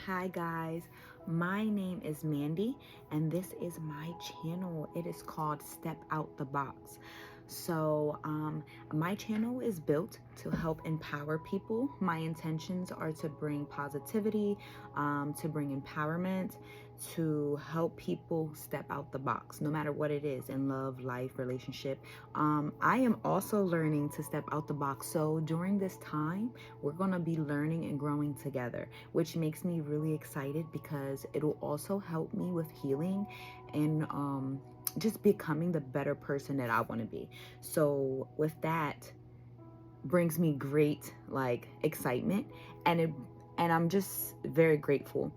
Hi guys, my name is Mandy and this is my channel. It is called Step Out the Box. My channel is built to help empower people. My intentions are to bring positivity, to bring empowerment, to help people step out the box, no matter what it is in love, life, relationship. I am also learning to step out the box. So during this time, we're going to be learning and growing together, which makes me really excited because it'll also help me with healing and just becoming the better person that I want to be. So with that brings me great excitement, and I'm just very grateful.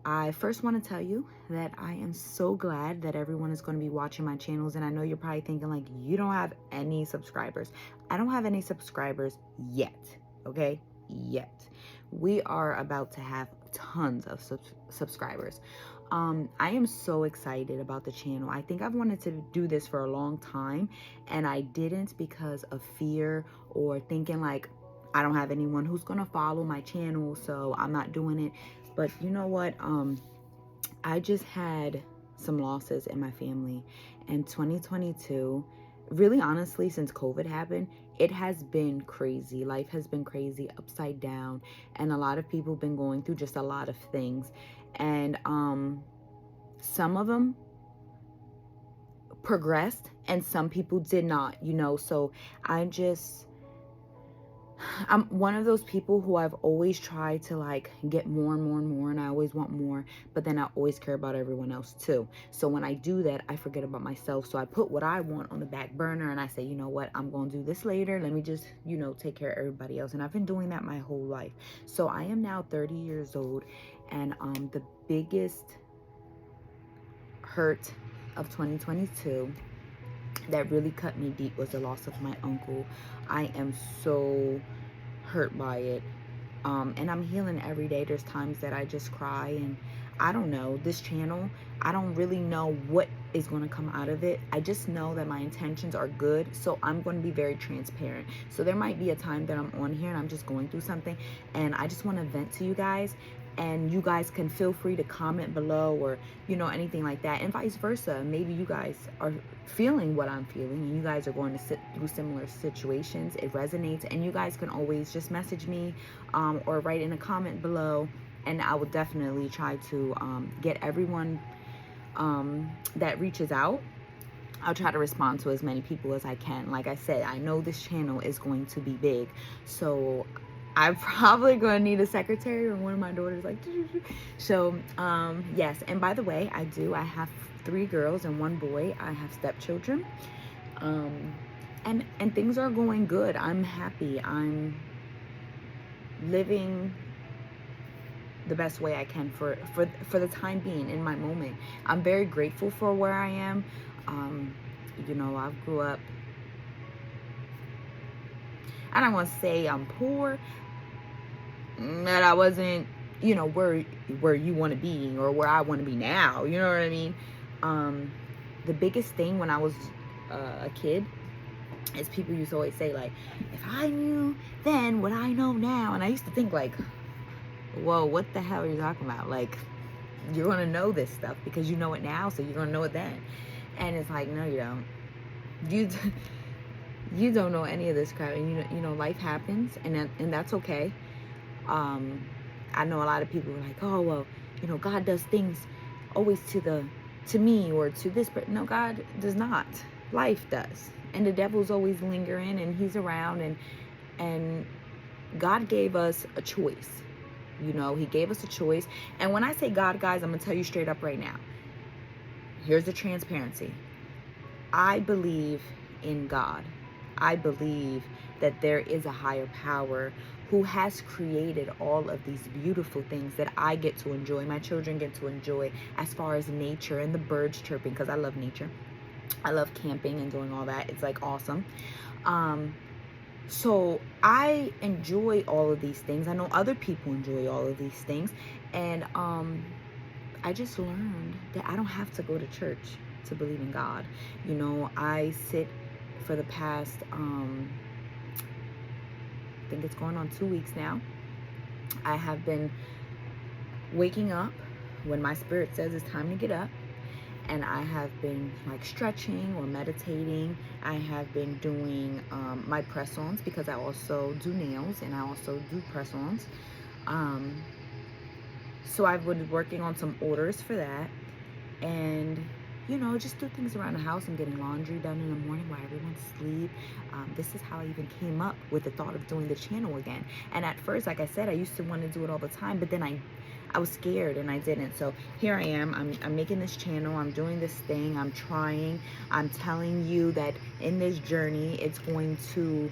I first want to tell you that I am so glad that everyone is going to be watching my channels. And I know you're probably thinking, like, you don't have any subscribers. I don't have any subscribers yet, okay? Yet. We are about to have tons of subscribers. I am so excited about the channel. I think I've wanted to do this for a long time, and I didn't because of fear or thinking like, I don't have anyone who's going to follow my channel, so I'm not doing it. But you know what? I just had some losses in my family, and 2022, really honestly, since COVID happened, it has been crazy. Life has been crazy, upside down, and a lot of people have been going through just a lot of things. And some of them progressed and some people did not, so I'm one of those people who I've always tried to get more and more and more, and I always want more, but then I always care about everyone else too. So when I do that, I forget about myself. So I put what I want on the back burner and I say, you know what, I'm going to do this later. Let me just, take care of everybody else. And I've been doing that my whole life. So I am now 30 years old, and the biggest hurt of 2022 that really cut me deep was the loss of my uncle. I am so hurt by it. And I'm healing every day. There's times that I just cry, and I don't know, this channel, I don't really know what is going to come out of it. I just know that my intentions are good, so I'm going to be very transparent. So there might be a time that I'm on here and I'm just going through something, and I just want to vent to you guys, and you guys can feel free to comment below, or anything like that, and vice versa. Maybe you guys are feeling what I'm feeling and you guys are going to sit through similar situations. It resonates, and you guys can always just message me or write in a comment below, and I will definitely try to get everyone that reaches out. I'll try to respond to as many people as I can. Like I said, I know this channel is going to be big, so I'm probably going to need a secretary, or one of my daughters like so yes. And by the way, I have 3 girls and 1 boy. I have stepchildren, and things are going good. I'm happy. I'm living the best way I can for the time being in my moment. I'm very grateful for where I am. I grew up, I don't want to say I'm poor, that I wasn't, where you want to be or where I want to be now. You know what I mean? The biggest thing when I was a kid is people used to always say, like, if I knew then what I know now. And I used to think, like, whoa, what the hell are you talking about? Like, you're going to know this stuff because you know it now, so you're going to know it then. And it's like, no, you don't. You don't know any of this crap. And life happens, and that's okay. I know a lot of people are like, oh, well, God does things always to me or to this person. No, God does not. Life does. And the devil's always lingering, and he's around, and God gave us a choice. He gave us a choice. And when I say God, guys, I'm going to tell you straight up right now. Here's the transparency. I believe in God. I believe that there is a higher power who has created all of these beautiful things that I get to enjoy, my children get to enjoy, as far as nature and the birds chirping, because I love nature. I love camping and doing all that. It's like awesome. So I enjoy all of these things. I know other people enjoy all of these things. And I just learned that I don't have to go to church to believe in God. I sit for the past, I think it's going on 2 weeks now. I have been waking up when my spirit says it's time to get up, and I have been like stretching or meditating. I have been doing my press-ons, because I also do nails and I also do press-ons. So I've been working on some orders for that, and just do things around the house. and getting laundry done in the morning while everyone's asleep. This is how I even came up with the thought of doing the channel again. And at first, like I said, I used to want to do it all the time, but then I was scared and I didn't. So here I am. I'm making this channel. I'm doing this thing. I'm trying. I'm telling you that in this journey, it's going to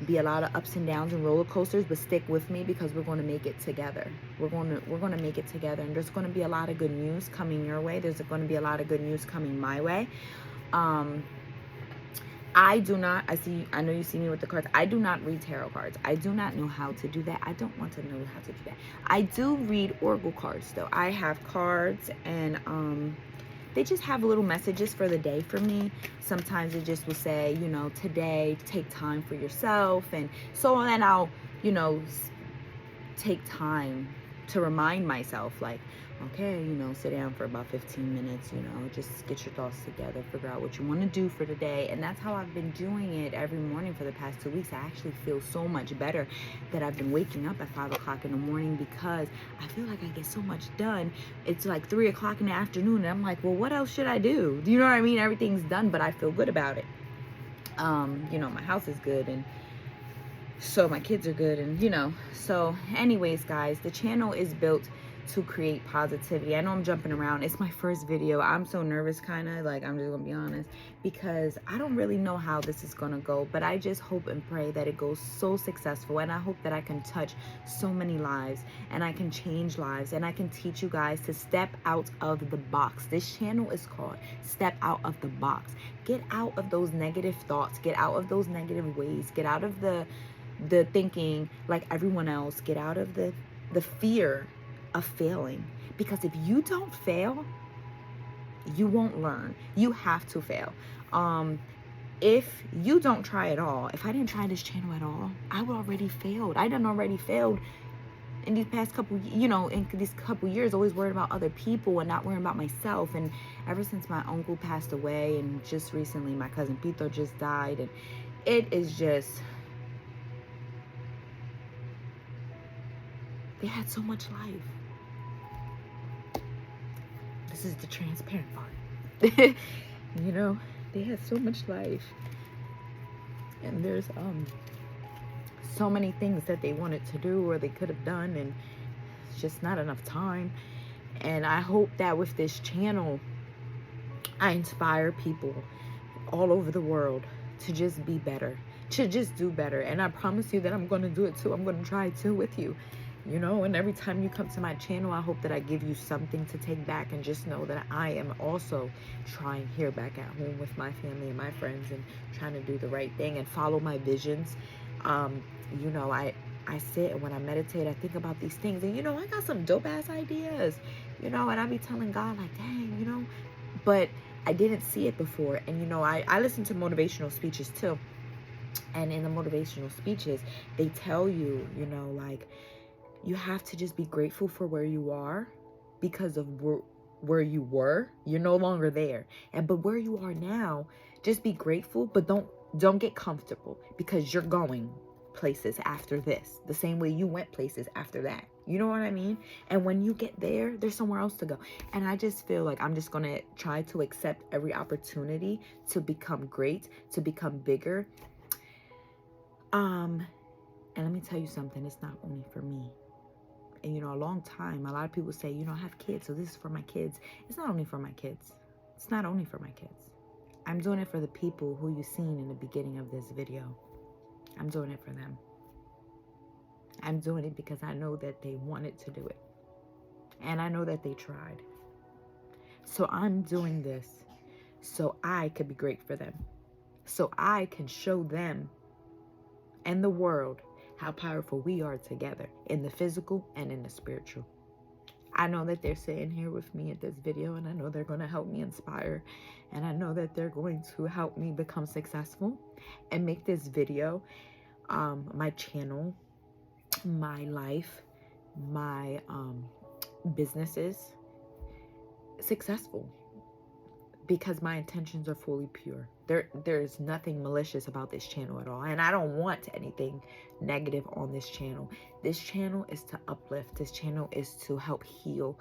be a lot of ups and downs and roller coasters, but stick with me, because we're going to make it together. We're going to make it together, and there's going to be a lot of good news coming your way. There's going to be a lot of good news coming my way. I know you see me with the cards. I do not read tarot cards. I do not know how to do that. I don't want to know how to do that. I do read oracle cards though. I have cards, and they just have little messages for the day for me. Sometimes it just will say, today, take time for yourself. And so then I'll, take time to remind myself, like, okay, sit down for about 15 minutes, just get your thoughts together, figure out what you want to do for the day. And that's how I've been doing it every morning for the past 2 weeks. I actually feel so much better that I've been waking up at 5 o'clock in the morning, because I feel like I get so much done. It's like 3 o'clock in the afternoon, and I'm like, well, what else should I do? Do you know what I mean? Everything's done, but I feel good about it. My house is good, and so my kids are good, and so anyways, guys, the channel is built to create positivity. I know I'm jumping around. It's my first video. I'm so nervous, kind of, like, I'm just gonna be honest, because I don't really know how this is gonna go, but I just hope and pray that it goes so successful, and I hope that I can touch so many lives, and I can change lives, and I can teach you guys to step out of the box. This channel is called Step Out of the Box. Get out of those negative thoughts. Get out of those negative ways. Get out of the thinking like everyone else. Get out of the fear of failing, because if you don't fail, you won't learn. You have to fail. If you don't try at all, if I didn't try this channel at all, I would already failed. I done already failed in these past couple, in these couple years, always worried about other people and not worrying about myself. And ever since my uncle passed away, and just recently my cousin Pito just died, and it is just, they had so much life. This is the transparent part. They had so much life, and there's so many things that they wanted to do or they could have done, and it's just not enough time. And I hope that with this channel, I inspire people all over the world to just be better, to just do better. And I promise you that I'm going to do it too. I'm going to try too with you. And every time you come to my channel, I hope that I give you something to take back, and just know that I am also trying here back at home with my family and my friends, and trying to do the right thing and follow my visions. I sit, and when I meditate, I think about these things, and I got some dope ass ideas, and I be telling God, like, dang, but I didn't see it before. And I listen to motivational speeches too, and in the motivational speeches, they tell you, like, you have to just be grateful for where you are, because of where you were. You're no longer there. But where you are now, just be grateful, but don't get comfortable, because you're going places after this, the same way you went places after that. You know what I mean? And when you get there, there's somewhere else to go. And I just feel like I'm just going to try to accept every opportunity to become great, to become bigger. And let me tell you something, it's not only for me. And a long time, a lot of people say, I have kids, so this is for my kids. It's not only for my kids. It's not only for my kids. I'm doing it for the people who you've seen in the beginning of this video. I'm doing it for them. I'm doing it because I know that they wanted to do it. And I know that they tried. So I'm doing this so I could be great for them. So I can show them and the world how powerful we are together, in the physical and in the spiritual. I know that they're sitting here with me at this video, and I know they're going to help me inspire, and I know that they're going to help me become successful and make this video, my channel, my life, my businesses successful, because my intentions are fully pure. There's nothing malicious about this channel at all, and I don't want anything negative on this channel. This channel is to uplift. This channel is to help heal.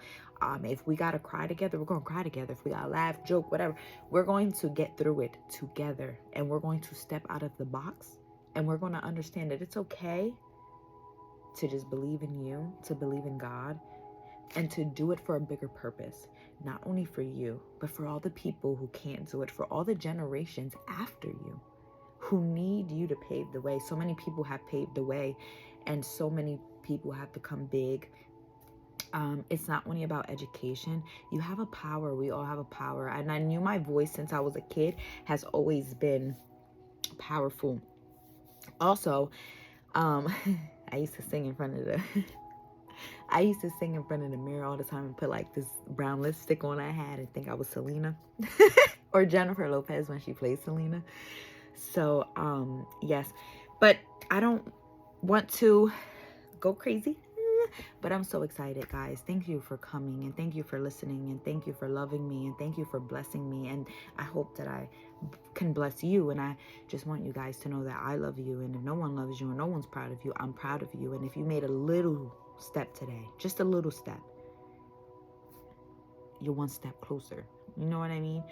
If we gotta cry together, we're gonna cry together. If we gotta laugh, joke, whatever, we're going to get through it together, and we're going to step out of the box, and we're going to understand that it's okay to just believe in you, to believe in God, and to do it for a bigger purpose. Not only for you, but for all the people who can't do it, for all the generations after you who need you to pave the way. So many people have paved the way, and so many people have become big. It's not only about education. You have a power. We all have a power. And I knew my voice since I was a kid has always been powerful. Also, I used to sing in front of the I used to sing in front of the mirror all the time and put like this brown lipstick on I had and think I was Selena or Jennifer Lopez when she plays Selena. So, yes, but I don't want to go crazy, but I'm so excited, guys. Thank you for coming, and thank you for listening, and thank you for loving me, and thank you for blessing me. And I hope that I can bless you. And I just want you guys to know that I love you. And if no one loves you and no one's proud of you, I'm proud of you. And if you made a little step today, just a little step, you're one step closer. You know what I mean?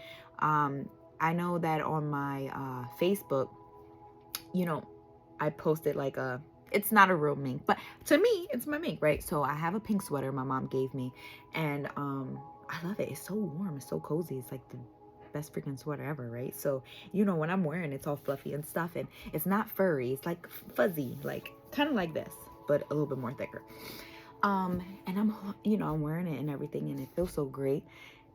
I know that on my Facebook, you know, I posted like it's not a real mink, but to me, it's my mink, right? So I have a pink sweater my mom gave me, and I love it. It's so warm. It's so cozy. It's like the best freaking sweater ever, right? So, you know, when I'm wearing it, it's all fluffy and stuff, and it's not furry. It's like fuzzy, like kind of like this, but a little bit more thicker. And I'm, you know, I'm wearing it and everything, and it feels so great.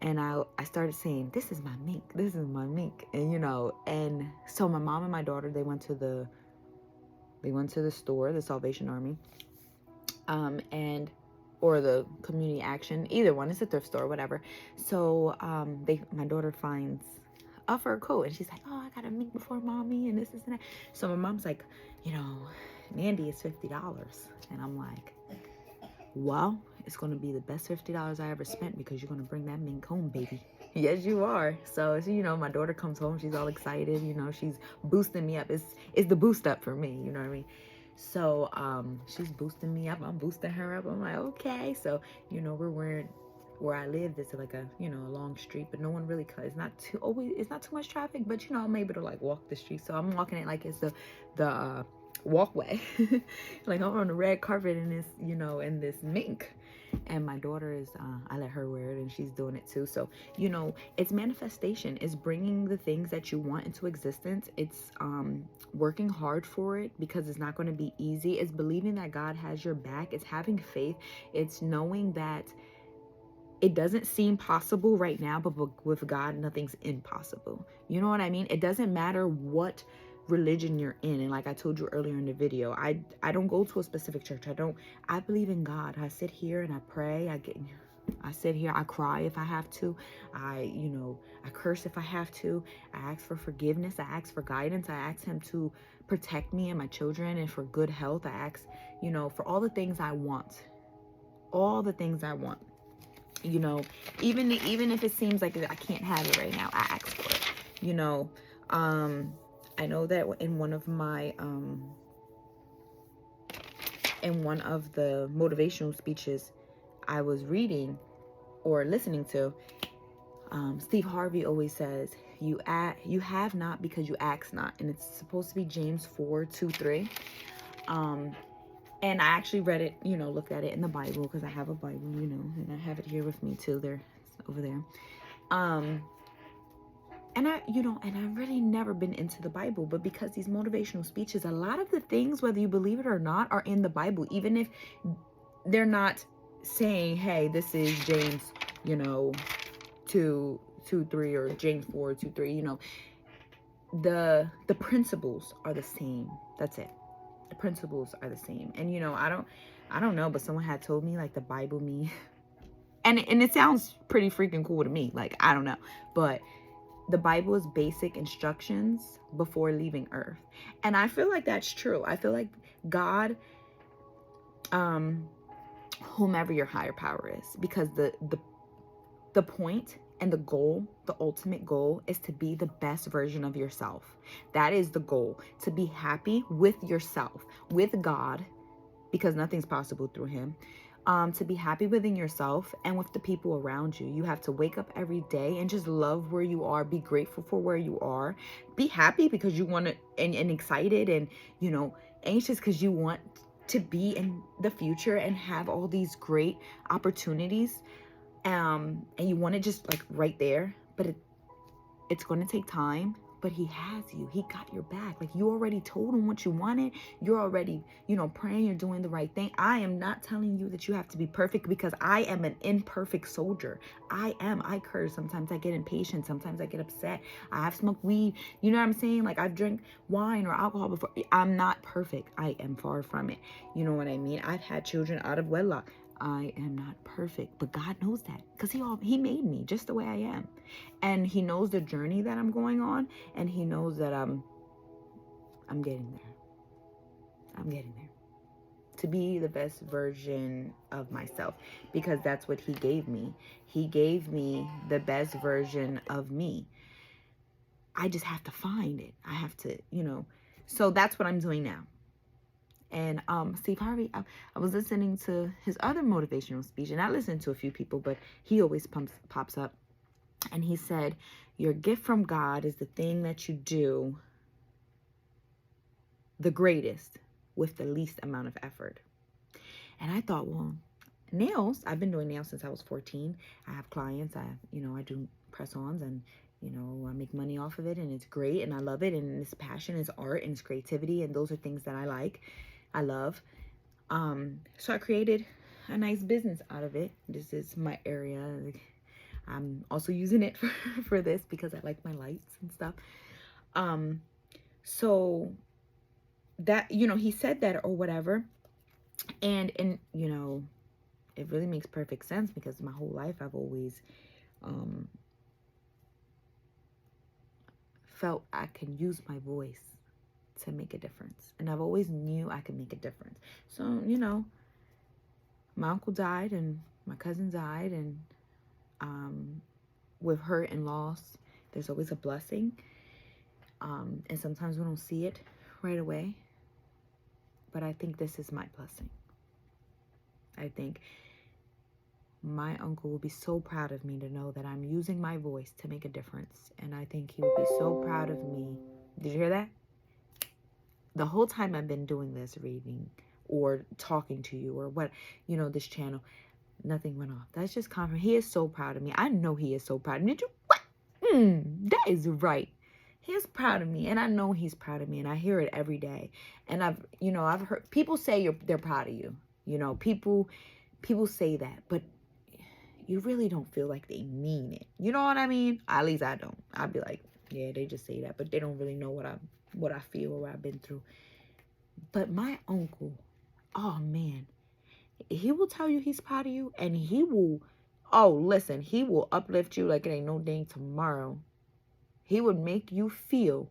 And I started saying, this is my mink. This is my mink. And, you know, and so my mom and my daughter, they went to the store, the Salvation Army, or the community action, either one. It's a thrift store, whatever. So, my daughter finds a fur coat, and she's like, oh, I got a mink before mommy, and this and that. So my mom's like, you know, Mandi, is $50. And I'm like, well, it's going to be the best $50 I ever spent, because you're going to bring that mink home, baby. Yes, you are. So, you know, my daughter comes home. She's all excited. You know, she's boosting me up. It's the boost up for me. You know what I mean? So, she's boosting me up. I'm boosting her up. I'm like, okay. So, you know, where I live, it's like a, you know, a long street, but no one really, it's not too much traffic, but, you know, I'm able to like walk the street. So I'm walking it like it's the walkway. Like I'm on the red carpet in this, you know, in this mink. And my daughter is, I let her wear it, and she's doing it too. So, you know, it's manifestation. It's bringing the things that you want into existence. It's working hard for it, because it's not going to be easy. It's believing that God has your back. It's having faith. It's knowing that it doesn't seem possible right now, but with God, nothing's impossible. You know what I mean? It doesn't matter what religion you're in. And like I told you earlier in the video, I don't go to a specific church. I believe in God. I sit here and I pray. I sit here, I cry if I have to. I curse if I have to. I ask for forgiveness. I ask for guidance. I ask him to protect me and my children, and for good health. I ask, you know, for all the things I want. All the things I want. You know, even if it seems like I can't have it right now, I ask for it. You know, I know that in one of my in one of the motivational speeches I was reading or listening to, Steve Harvey always says, you have not because you ask not. And it's supposed to be James 4:2-3. And I actually read it, you know, looked at it in the Bible, because I have a Bible, you know, and I have it here with me too. There, over there. And I've really never been into the Bible, but because these motivational speeches, a lot of the things, whether you believe it or not, are in the Bible, even if they're not saying, hey, this is James, you know, 2:3 or James 4:2-3, you know, the principles are the same. That's it. The principles are the same. And, you know, I don't know, but someone had told me like the Bible me, and it sounds pretty freaking cool to me. Like, I don't know, but the Bible is basic instructions before leaving earth. And I feel like that's true. I feel like God whomever your higher power is, because the point and the goal, the ultimate goal, is to be the best version of yourself. That is the goal, to be happy with yourself, with God, because nothing's possible through him. To be happy within yourself and with the people around you. You have to wake up every day and just love where you are. Be grateful for where you are. Be happy because you want to, and excited and, you know, anxious because you want to be in the future and have all these great opportunities. And you want it just like right there, but it's going to take time. But he has you. He got your back. Like, you already told him what you wanted. You're already, you know, praying. You're doing the right thing. I am not telling you that you have to be perfect, because I am an imperfect soldier. I curse. Sometimes I get impatient. Sometimes I get upset. I have smoked weed. You know what I'm saying? Like, I've drank wine or alcohol before. I'm not perfect. I am far from it. You know what I mean? I've had children out of wedlock. I am not perfect, but God knows that, because he made me just the way I am. And he knows the journey that I'm going on, and he knows that I'm getting there. I'm getting there. To be the best version of myself, because that's what he gave me. He gave me the best version of me. I just have to find it. I have to, you know. So that's what I'm doing now. And Steve Harvey, I was listening to his other motivational speech, and I listened to a few people, but he always pops up. And he said, your gift from God is the thing that you do the greatest with the least amount of effort. And I thought, well, nails, I've been doing nails since I was 14. I have clients, I do press-ons, and, you know, I make money off of it, and it's great, and I love it, and it's passion, it's art, and it's creativity, and those are things that I like. I love. So I created a nice business out of it. This is my area. I'm also using it for this because I like my lights and stuff. So that, you know, he said that or whatever. And, you know, it really makes perfect sense, because my whole life I've always felt I can use my voice to make a difference. And I've always knew I could make a difference. So, you know, my uncle died and my cousin died, and with hurt and loss, there's always a blessing. And sometimes we don't see it right away. But I think this is my blessing. I think my uncle will be so proud of me to know that I'm using my voice to make a difference. And I think he will be so proud of me. Did you hear that? The whole time I've been doing this, reading or talking to you or what, you know, this channel, nothing went off. That's just confirmation. He is so proud of me. I know he is so proud of me. Did you? What? That is right. He is proud of me, and I know he's proud of me, and I hear it every day. And I've heard people say they're proud of you. You know, people say that, but you really don't feel like they mean it. You know what I mean? At least I don't. I'd be like, yeah, they just say that, but they don't really know what I feel or what I've been through. But my uncle, oh man, he will tell you he's proud of you, and he will uplift you like it ain't no dang tomorrow. He would make you feel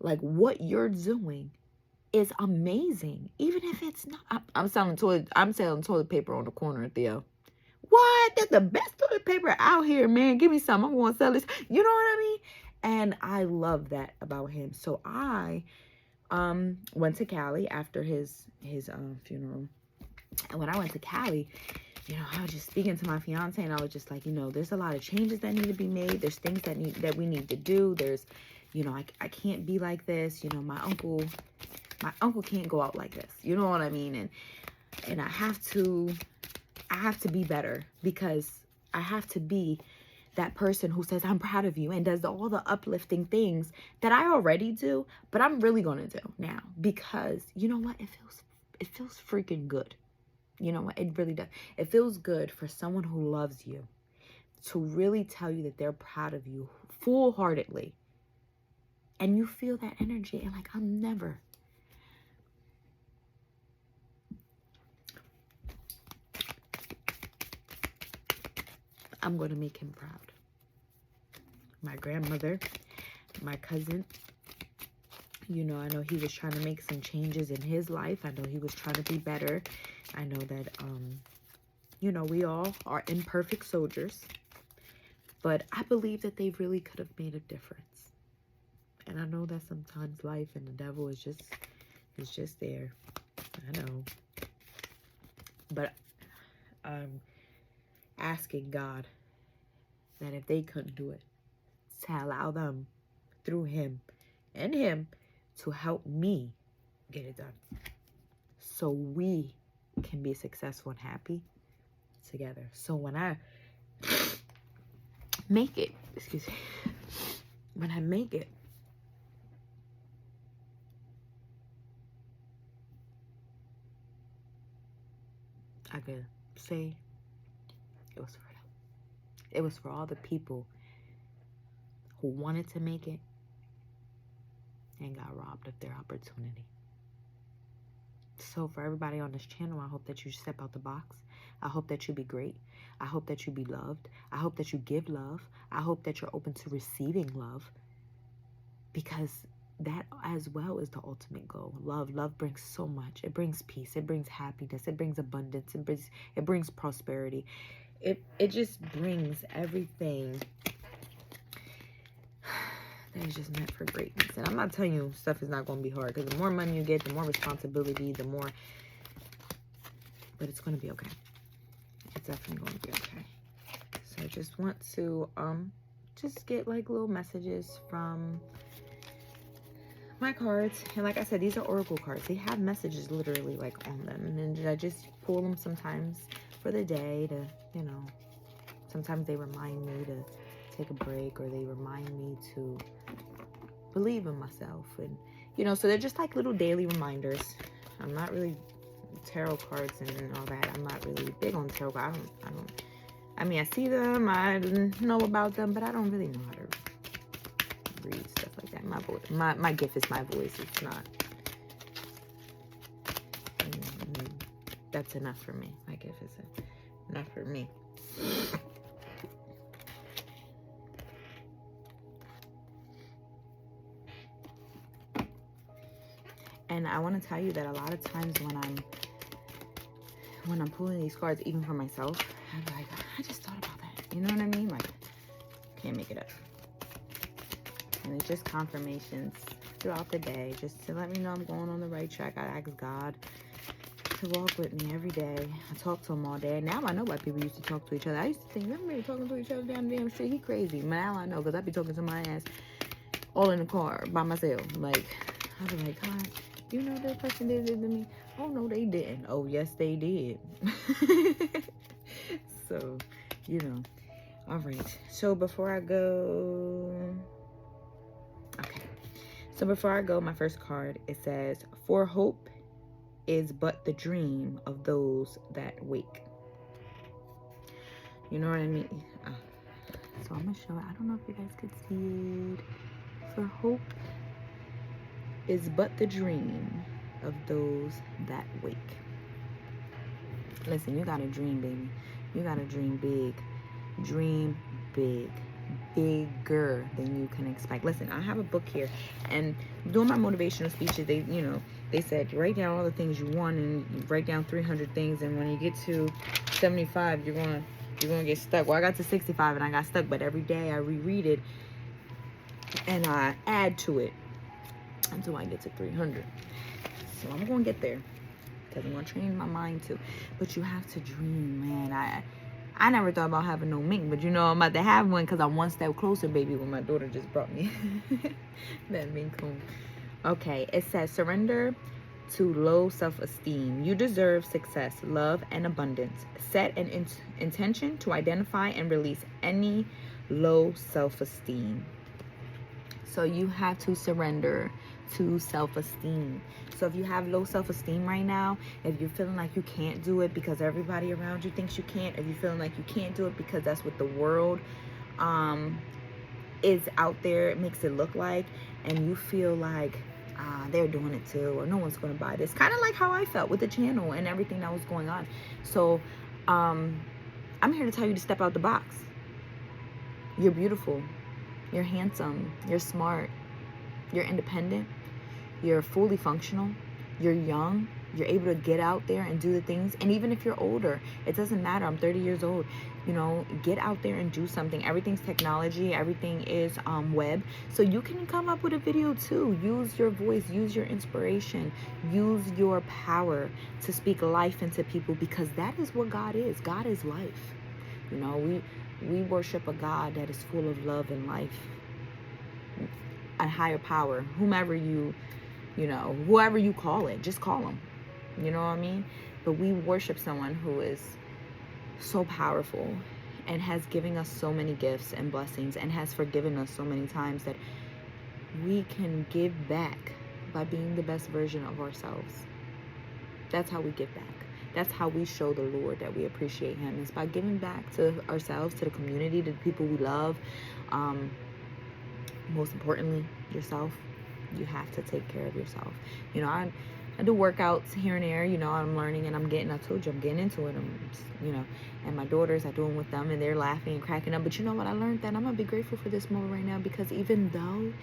like what you're doing is amazing, even if it's not. I'm selling toilet paper on the corner, Theo. What? That's the best toilet paper out here, man. Give me some. I'm going to sell this. You know what I mean? And I love that about him. So I went to Cali after his funeral. And when I went to Cali, you know, I was just speaking to my fiance, and I was just like, you know, there's a lot of changes that need to be made. There's things that we need to do. There's, you know, I can't be like this. You know, my uncle can't go out like this. You know what I mean? And I have to be better, because I have to be that person who says, I'm proud of you, and does all the uplifting things that I already do, but I'm really going to do now, because you know what? It feels freaking good. You know what? It really does. It feels good for someone who loves you to really tell you that they're proud of you full-heartedly. And you feel that energy, and like, I'm going to make him proud. My grandmother, my cousin, you know, I know he was trying to make some changes in his life. I know he was trying to be better. I know that we all are imperfect soldiers, but I believe that they really could have made a difference. And I know that sometimes life and the devil is just there. I know. But I'm asking God that if they couldn't do it, to allow them through him and him to help me get it done. So we can be successful and happy together. So when I make it, when I make it, I could say it was for them. It was for all the people who wanted to make it and got robbed of their opportunity. So for everybody on this channel, I hope that you step out the box. I hope that you be great. I hope that you be loved. I hope that you give love. I hope that you're open to receiving love, because that as well is the ultimate goal. Love brings so much. It brings peace. It brings happiness. It brings abundance. It brings prosperity. It just brings everything that is just meant for greatness. And I'm not telling you stuff is not going to be hard, because the more money you get, the more responsibility, the more, but it's going to be okay. It's definitely going to be okay. So I just want to just get like little messages from my cards. And like I said, these are oracle cards. They have messages literally like on them, and then I just pull them sometimes for the day to, sometimes they remind me to take a break, or they remind me to believe in myself. And so they're just like little daily reminders. I'm not really tarot cards and all that. I'm not really big on tarot. I mean, I see them, I know about them, but I don't really know how to read stuff like that. My voice, my gift is my voice. It's not. That's enough for me. My gift is enough for me. And I want to tell you that a lot of times when I'm pulling these cards, even for myself, I'm like, I just thought about that. You know what I mean? Like, can't make it up. And it's just confirmations throughout the day, just to let me know I'm going on the right track. I ask God to walk with me every day. I talk to him all day. Now I know why people used to talk to each other. I used to think, everybody talking to each other down the damn street. He crazy. Now I know, because I be talking to my ass all in the car by myself. Like, I be like, God, you know that person did this to me? Oh, no, they didn't. Oh, yes, they did. So, All right. So, before I go... Okay. So, before I go, my first card, it says, "For hope is but the dream of those that wake." You know what I mean? So, I'm going to show it. I don't know if you guys could see it. For hope is but the dream of those that wake. Listen, you got to dream, baby. You got to dream big. Dream big. Bigger than you can expect. Listen, I have a book here, and doing my motivational speeches, they said write down all the things you want, and you write down 300 things, and when you get to 75, you're gonna get stuck. Well, I got to 65 and I got stuck, but every day I reread it and I add to it until I get to 300. So I'm gonna get there, because I'm gonna train my mind to. But you have to dream, man. I never thought about having no mink, but I'm about to have one, because I'm one step closer, baby, when my daughter just brought me that mink home. Okay, it says, surrender to low self-esteem. You deserve success, love, and abundance. Set an intention to identify and release any low self-esteem. So you have to surrender to self-esteem. So if you have low self-esteem right now, if you're feeling like you can't do it because everybody around you thinks you can't, if you're feeling like you can't do it because that's what the world is out there, it makes it look like, and you feel like they're doing it too, or no one's going to buy this, kind of like how I felt with the channel and everything that was going on. So I'm here to tell you to step out the box. You're beautiful. You're handsome. You're smart. You're independent. You're fully functional. You're young. You're able to get out there and do the things. And even if you're older, it doesn't matter. I'm 30 years old. You know, get out there and do something. Everything's technology. Everything is web. So you can come up with a video too. Use your voice. Use your inspiration. Use your power to speak life into people, because that is what God is. God is life. You know, we worship a God that is full of love and life. A higher power. Whomever you know, whoever you call it, just call him. You know what I mean? But we worship someone who is so powerful and has given us so many gifts and blessings and has forgiven us so many times that we can give back by being the best version of ourselves. That's how we give back. That's how we show the Lord that we appreciate him, is by giving back to ourselves, to the community, to the people we love. Most importantly, yourself. You have to take care of yourself. You know, I do workouts here and there. You know, I'm learning and I told you, I'm getting into it. You know, and my daughters, I do them with them and they're laughing and cracking up. But you know what? I learned that I'm going to be grateful for this moment right now, because even though,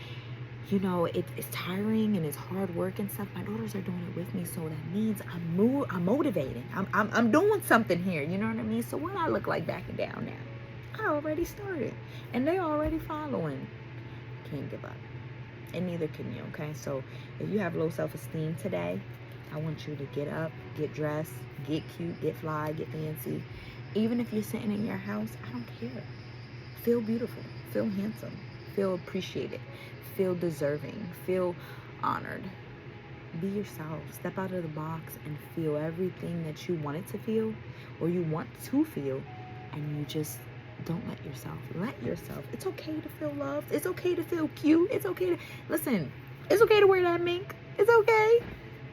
you know, it's tiring and it's hard work and stuff, my daughters are doing it with me. So that means I'm motivated. I'm doing something here. You know what I mean? So what I look like backing down now? I already started and they're already following. Can't give up. And neither can you, okay? So if you have low self-esteem today, I want you to get up, get dressed, get cute, get fly, get fancy. Even if you're sitting in your house, I don't care. Feel beautiful, feel handsome, feel appreciated, feel deserving, feel honored. Be yourself. Step out of the box and feel everything that you wanted to feel or you want to feel, and you just don't let yourself. It's okay to feel loved. It's okay to feel cute. It's okay to, listen, it's okay to wear that mink. It's okay.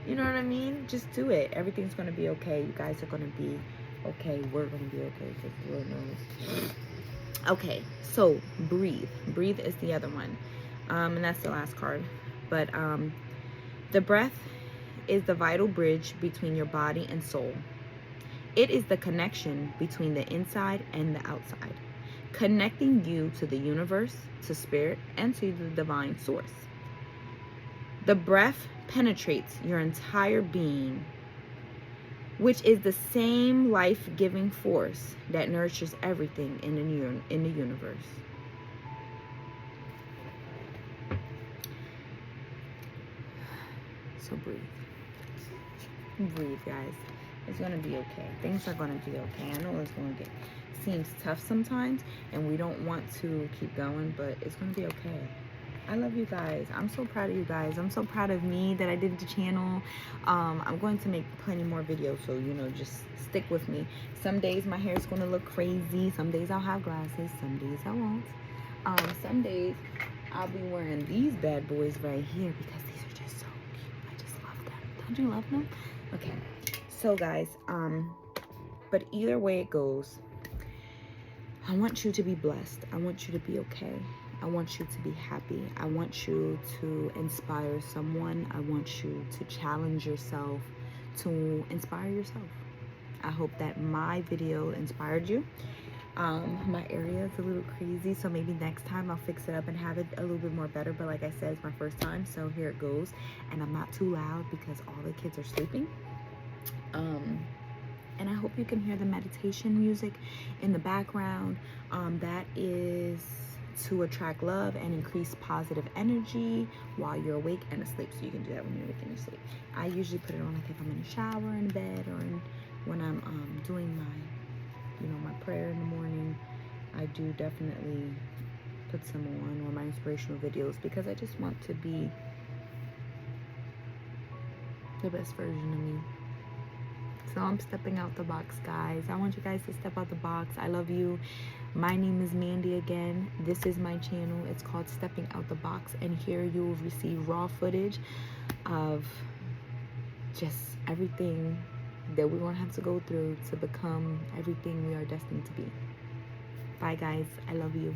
You know what I mean? Just do it. Everything's going to be okay. You guys are going to be okay. We're going to be okay, because the Lord knows. Okay, so breathe. Breathe is the other one. And that's the last card. But the breath is the vital bridge between your body and soul. It is the connection between the inside and the outside, connecting you to the universe, to spirit, and to the divine source. The breath penetrates your entire being, which is the same life-giving force that nurtures everything in the universe. So breathe. Breathe, guys. It's going to be okay. Things are going to be okay. I know it's going to seems tough sometimes, and we don't want to keep going, but it's going to be okay. I love you guys. I'm so proud of you guys. I'm so proud of me that I did the channel. I'm going to make plenty more videos, so, you know, just stick with me. Some days my hair is going to look crazy. Some days I'll have glasses. Some days I won't. Some days I'll be wearing these bad boys right here, because these are just so cute. I just love them. Don't you love them? Okay. So guys, but either way it goes, I want you to be blessed. I want you to be okay. I want you to be happy. I want you to inspire someone. I want you to challenge yourself, to inspire yourself. I hope that my video inspired you. My area is a little crazy, so maybe next time I'll fix it up and have it a little bit more better. But like I said, it's my first time, so here it goes. And I'm not too loud because all the kids are sleeping. And I hope you can hear the meditation music in the background. That is to attract love and increase positive energy while you're awake and asleep. So you can do that when you're awake and asleep. I usually put it on like if I'm in the shower, in bed, or when I'm doing my prayer in the morning. I do definitely put some on, or my inspirational videos, because I just want to be the best version of me. So I'm stepping out the box, guys. I want you guys to step out the box. I love you. My name is Mandy again. This is my channel. It's called Stepping Out the Box. And here you will receive raw footage of just everything that we're going to have to go through to become everything we are destined to be. Bye, guys. I love you.